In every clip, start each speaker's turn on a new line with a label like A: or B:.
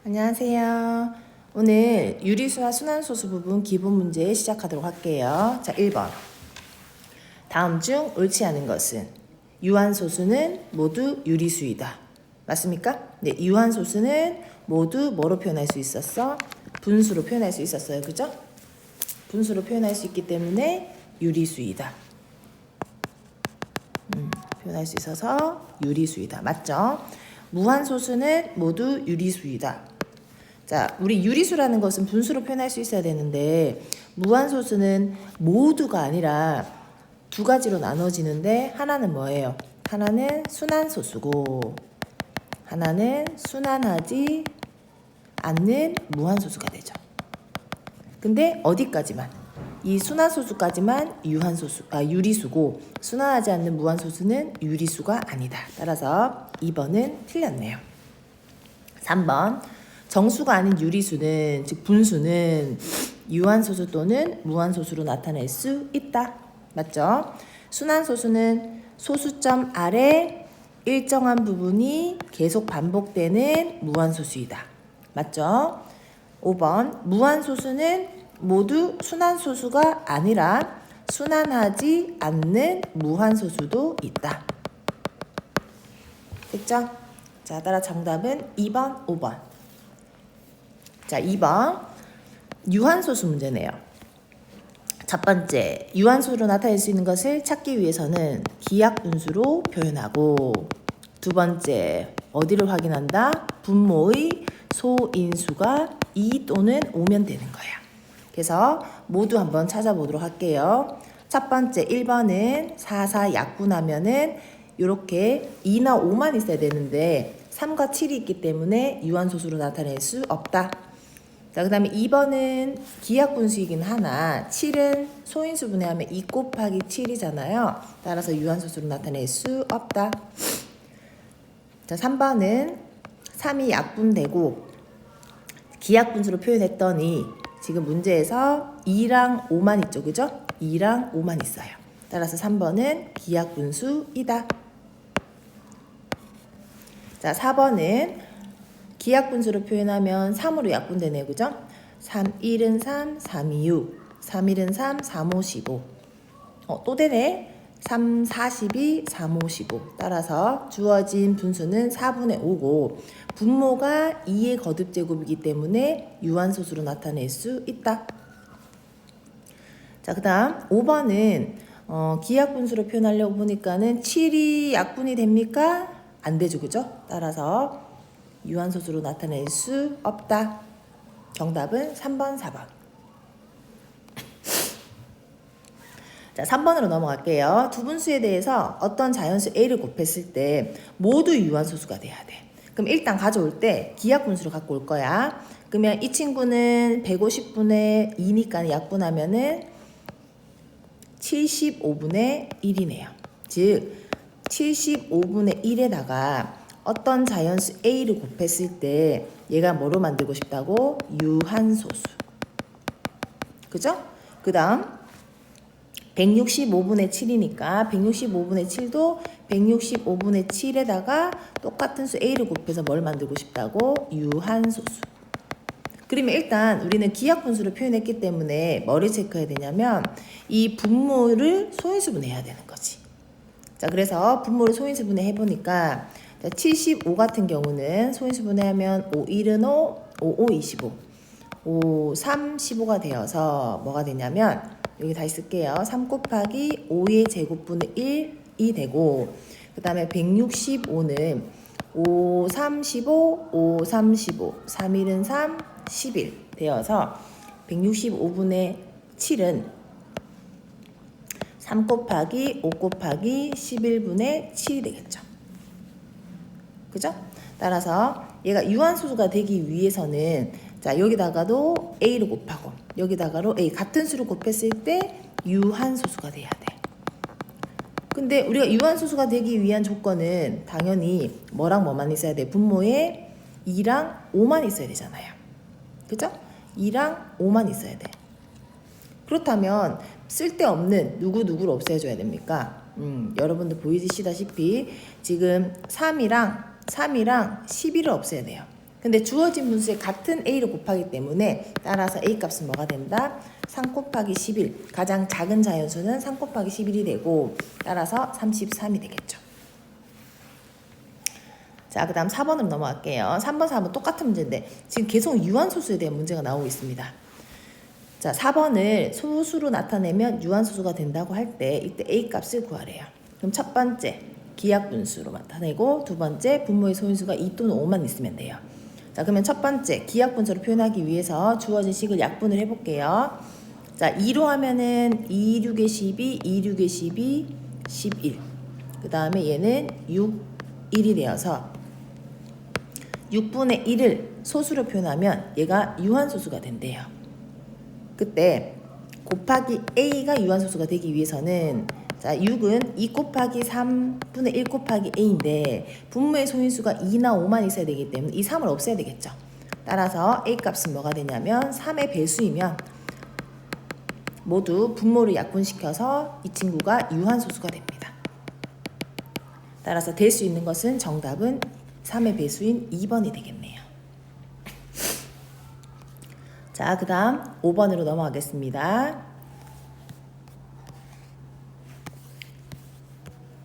A: 안녕하세요. 오늘 유리수와 순환소수 부분 기본 문제 시작하도록 할게요. 자, 1번. 다음 중 옳지 않은 것은 유한소수는 모두 유리수이다. 맞습니까? 네, 유한소수는 모두 뭐로 표현할 수 있었어? 분수로 표현할 수 있었어요. 그죠? 분수로 표현할 수 있기 때문에 유리수이다. 표현할 수 있어서 유리수이다. 맞죠? 무한소수는 모두 유리수이다. 자, 우리 유리수라는 것은 분수로 표현할 수 있어야 되는데 무한소수는 모두가 아니라 두 가지로 나눠지는데 하나는 뭐예요? 하나는 순환소수고 하나는 순환하지 않는 무한소수가 되죠. 근데 어디까지만? 이 순환소수까지만 유리수고 순환하지 않는 무한소수는 유리수가 아니다. 따라서 2번은 틀렸네요. 3번. 정수가 아닌 유리수는, 즉 분수는 유한소수 또는 무한소수로 나타낼 수 있다. 맞죠? 순환소수는 소수점 아래 일정한 부분이 계속 반복되는 무한소수이다. 맞죠? 5번. 무한소수는 모두 순환소수가 아니라 순환하지 않는 무한소수도 있다. 됐죠? 자, 따라 정답은 2번, 5번. 자, 2번 유한소수 문제네요. 첫 번째, 유한소수로 나타낼 수 있는 것을 찾기 위해서는 기하분수로 표현하고, 두 번째, 어디를 확인한다? 분모의 소인수가 2 또는 5면 되는 거야. 그래서 모두 한번 찾아보도록 할게요. 첫 번째 1번은 4, 약분하면은 이렇게 2나 5만 있어야 되는데 3과 7이 있기 때문에 유한소수로 나타낼 수 없다. 자, 그 다음에 2번은 기하분수이긴 하나 7은 소인수 분해하면 2 곱하기 7이잖아요. 따라서 유한소수로 나타낼 수 없다. 자, 3번은 3이 약분되고 기하분수로 표현했더니 지금 문제에서 2랑 5만 있죠. 그죠? 2랑 5만 있어요. 따라서 3번은 기하분수이다. 자, 4번은 기하분수로 표현하면 3으로 약분되네요. 그죠? 3, 1은 3, 3, 2, 6. 3, 1은 3, 3, 5, 15. 또 되네. 3, 42, 3, 5, 15. 따라서 주어진 분수는 4분의 5고 분모가 2의 거듭제곱이기 때문에 유한소수로 나타낼 수 있다. 자, 그 다음 5번은 기하분수로 표현하려고 보니까는 7이 약분이 됩니까? 안 되죠. 그죠? 따라서 유한소수로 나타낼 수 없다. 정답은 3번, 4번. 자, 3번으로 넘어갈게요. 두 분수에 대해서 어떤 자연수 A를 곱했을 때 모두 유한소수가 돼야 돼. 그럼 일단 가져올 때 기하분수로 갖고 올 거야. 그러면 이 친구는 150분의 2니까 약분하면은 75분의 1이네요. 즉 75분의 1에다가 어떤 자연수 A를 곱했을 때 얘가 뭐로 만들고 싶다고? 유한소수. 그죠? 그 다음 165분의 7이니까 165분의 7도 165분의 7에다가 똑같은 수 A를 곱해서 뭘 만들고 싶다고? 유한소수. 그러면 일단 우리는 기하분수로 표현했기 때문에 뭐를 체크해야 되냐면 이 분모를 소인수분해 해야 되는 거지. 자, 그래서 분모를 소인수분해 해보니까 75 같은 경우는 소인수분해하면 5, 1은 5, 5, 5, 25. 5, 3, 15가 되어서 뭐가 되냐면 여기 다시 쓸게요. 3 곱하기 5의 제곱분의 1이 되고 그 다음에 165는 5, 3, 15, 5, 3, 15, 3, 1은 3, 11 되어서 165분의 7은 3 곱하기 5 곱하기 11분의 7이 되겠죠. 그죠? 따라서 얘가 유한소수가 되기 위해서는 자, 여기다가도 A를 곱하고 여기다가도 A 같은 수를 곱했을 때 유한소수가 돼야 돼. 근데 우리가 유한소수가 되기 위한 조건은 당연히 뭐랑 뭐만 있어야 돼? 분모에 2랑 5만 있어야 되잖아요. 그죠? 2랑 5만 있어야 돼. 그렇다면 쓸데없는 누구를 없애줘야 됩니까? 여러분들 보이시다시피 지금 3이랑 11을 없애야 돼요. 근데 주어진 분수에 같은 a를 곱하기 때문에 따라서 a 값은 뭐가 된다? 3 곱하기 11. 가장 작은 자연수는 3 곱하기 11이 되고 따라서 33이 되겠죠. 자, 그 다음 4번으로 넘어갈게요. 3번, 4번 똑같은 문제인데 지금 계속 유한소수에 대한 문제가 나오고 있습니다. 자, 4번을 소수로 나타내면 유한소수가 된다고 할 때 이때 a 값을 구하래요. 그럼 첫 번째 기하분수로 나타내고 두 번째 분모의 소인수가 2 또는 5만 있으면 돼요. 자, 그러면 첫 번째 기하분수로 표현하기 위해서 주어진 식을 약분을 해볼게요. 자, 2로 하면은 2, 6에 12, 2, 6에 12, 11. 그 다음에 얘는 6, 1이 되어서 6분의 1을 소수로 표현하면 얘가 유한소수가 된대요. 그때 곱하기 a가 유한소수가 되기 위해서는 자, 6은 2 곱하기 3분의 1 곱하기 a인데 분모의 소인수가 2나 5만 있어야 되기 때문에 이 3을 없애야 되겠죠. 따라서 a 값은 뭐가 되냐면 3의 배수이면 모두 분모를 약분시켜서 이 친구가 유한소수가 됩니다. 따라서 될 수 있는 것은 정답은 3의 배수인 2번이 되겠네요. 자, 그 다음 5번으로 넘어가겠습니다.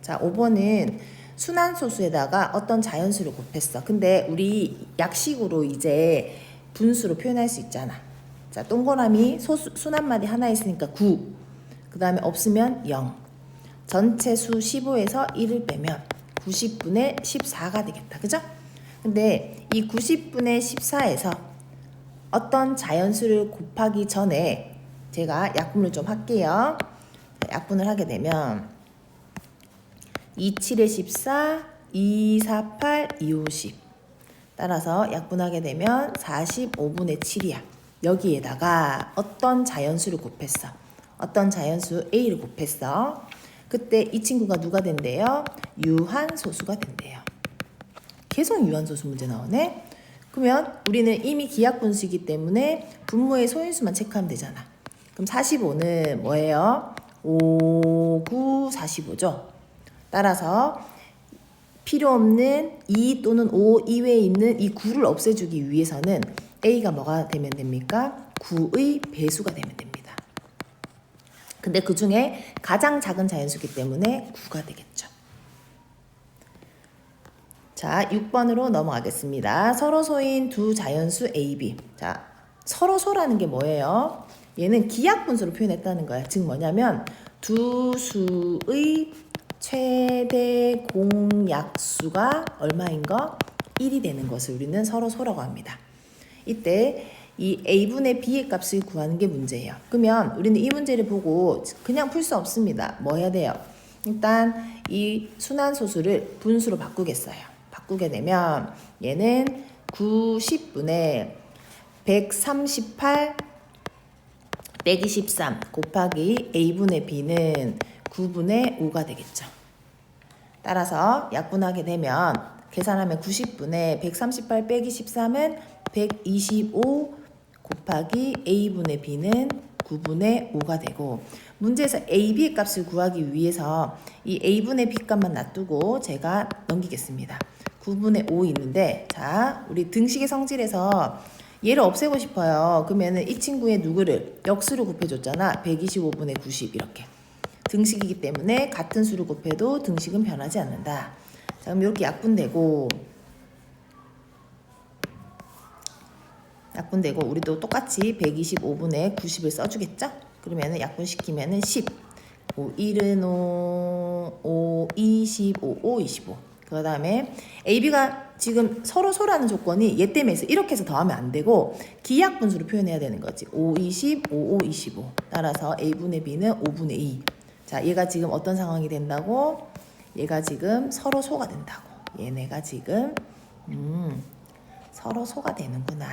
A: 자, 5번은 순환소수에다가 어떤 자연수를 곱했어. 근데 우리 약식으로 이제 분수로 표현할 수 있잖아. 자, 동그라미 순환말이 하나 있으니까 9. 그 다음에 없으면 0. 전체 수 15에서 1을 빼면 90분의 14가 되겠다. 그죠? 근데 이 90분의 14에서 어떤 자연수를 곱하기 전에 제가 약분을 좀 할게요. 약분을 하게 되면 2, 7에 14, 2, 4, 8, 2, 5, 10. 따라서 약분하게 되면 45분의 7이야. 여기에다가 어떤 자연수를 곱했어. 어떤 자연수 A를 곱했어. 그때 이 친구가 누가 된대요? 유한소수가 된대요. 계속 유한소수 문제 나오네. 그러면 우리는 이미 기하분수이기 때문에 분모의 소인수만 체크하면 되잖아. 그럼 45는 뭐예요? 5, 9, 45죠. 따라서 필요 없는 2 또는 5 이외에 있는 이 9를 없애주기 위해서는 A가 뭐가 되면 됩니까? 9의 배수가 되면 됩니다. 근데 그 중에 가장 작은 자연수이기 때문에 9가 되겠죠. 자, 6번으로 넘어가겠습니다. 서로소인 두 자연수 A, B. 자, 서로소라는 게 뭐예요? 얘는 기하분수로 표현했다는 거야. 즉 뭐냐면 두 수의 최대 공약수가 얼마인 거? 1이 되는 것을 우리는 서로소라고 합니다. 이때 이 a분의 b의 값을 구하는 게 문제예요. 그러면 우리는 이 문제를 보고 그냥 풀 수 없습니다. 뭐 해야 돼요? 일단 이 순환소수를 분수로 바꾸겠어요. 바꾸게 되면 얘는 90분의 138 빼기 13 곱하기 a분의 b는 9분의 5가 되겠죠. 따라서 약분하게 되면 계산하면 90분의 138 빼기 13은 125 곱하기 a분의 b는 9분의 5가 되고 문제에서 a,b의 값을 구하기 위해서 이 a분의 b 값만 놔두고 제가 넘기겠습니다. 9분의 5 있는데 자, 우리 등식의 성질에서 얘를 없애고 싶어요. 그러면은 이 친구의 누구를 역수로 곱해줬잖아. 125분의 90 이렇게. 등식이기 때문에 같은 수를 곱해도 등식은 변하지 않는다. 자, 그럼 이렇게 약분되고 우리도 똑같이 125분의 90을 써주겠죠? 그러면은 약분시키면은 10. 5, 1은 5, 5, 25, 5, 25. 그 다음에 AB가 지금 서로소라는 조건이 얘 때문에 이렇게 해서 더하면 안 되고 기하분수로 표현해야 되는 거지. 5, 20, 5, 5, 25. 따라서 A분의 B는 5분의 2. 자, 얘가 지금 어떤 상황이 된다고? 얘가 지금 서로소가 된다고. 얘네가 지금 서로소가 되는구나.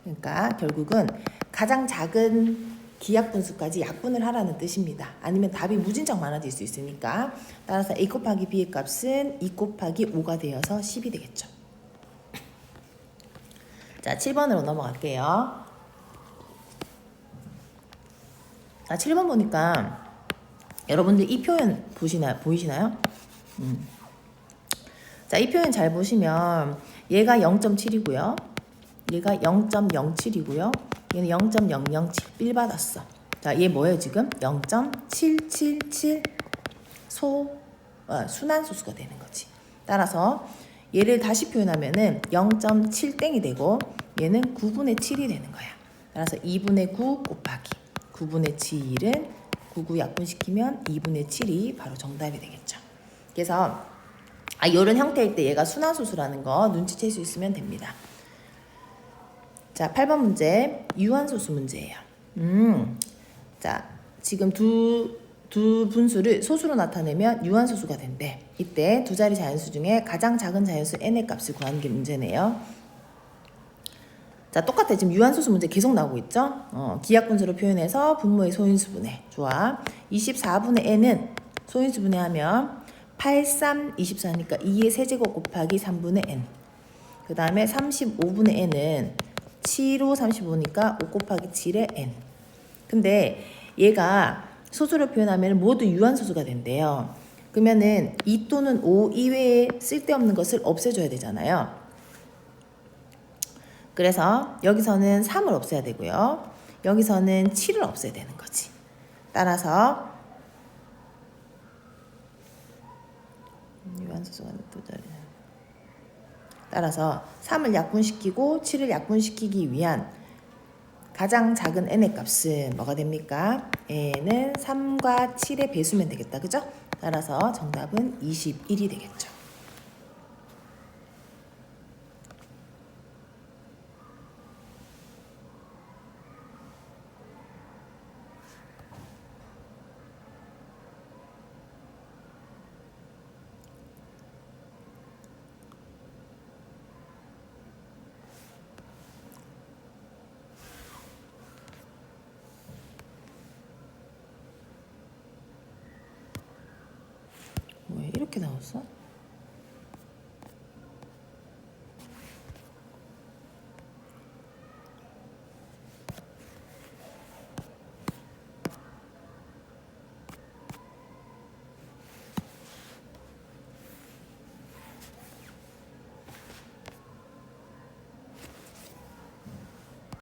A: 그러니까 결국은 가장 작은 기하분수까지 약분을 하라는 뜻입니다. 아니면 답이 무진장 많아질 수 있으니까. 따라서 A 곱하기 B의 값은 2 곱하기 5가 되어서 10이 되겠죠. 자, 7번으로 넘어갈게요. 자, 7번 보니까 여러분들 이 표현 보이시나요? 자, 이 표현 잘 보시면 얘가 0.7이고요. 얘가 0.07이고요. 얘는 0.007 빌 받았어. 자, 얘 뭐예요 지금? 0.777 순환소수가 되는 거지. 따라서 얘를 다시 표현하면은 0.7땡이 되고 얘는 9분의 7이 되는 거야. 따라서 2분의 9 곱하기 9분의 7은 99 약분시키면 2분의 7이 바로 정답이 되겠죠. 그래서 이런 형태일 때 얘가 순환소수라는 거 눈치챌 수 있으면 됩니다. 자, 8번 문제 유한소수 문제예요. 자, 지금 두 분수를 소수로 나타내면 유한소수가 된대. 이때 두 자리 자연수 중에 가장 작은 자연수 n의 값을 구하는 게 문제네요. 자, 똑같아. 지금 유한소수 문제 계속 나오고 있죠? 기하분수로 표현해서 분모의 소인수분해. 좋아. 24분의 n은 소인수분해 하면 8, 3, 24니까 2의 세제곱 곱하기 3분의 n. 그 다음에 35분의 n은 7, 5, 35니까 5 곱하기 7의 n. 근데 얘가 소수로 표현하면 모두 유한소수가 된대요. 그러면은 2 또는 5 이외에 쓸데없는 것을 없애줘야 되잖아요. 그래서 여기서는 3을 없애야 되고요. 여기서는 7을 없애야 되는 거지. 따라서 유한소수가 두 자리. 따라서 3을 약분시키고 7을 약분시키기 위한 가장 작은 n의 값은 뭐가 됩니까? n은 3과 7의 배수면 되겠다. 그죠? 따라서 정답은 21이 되겠죠. 왜 이렇게 나왔어?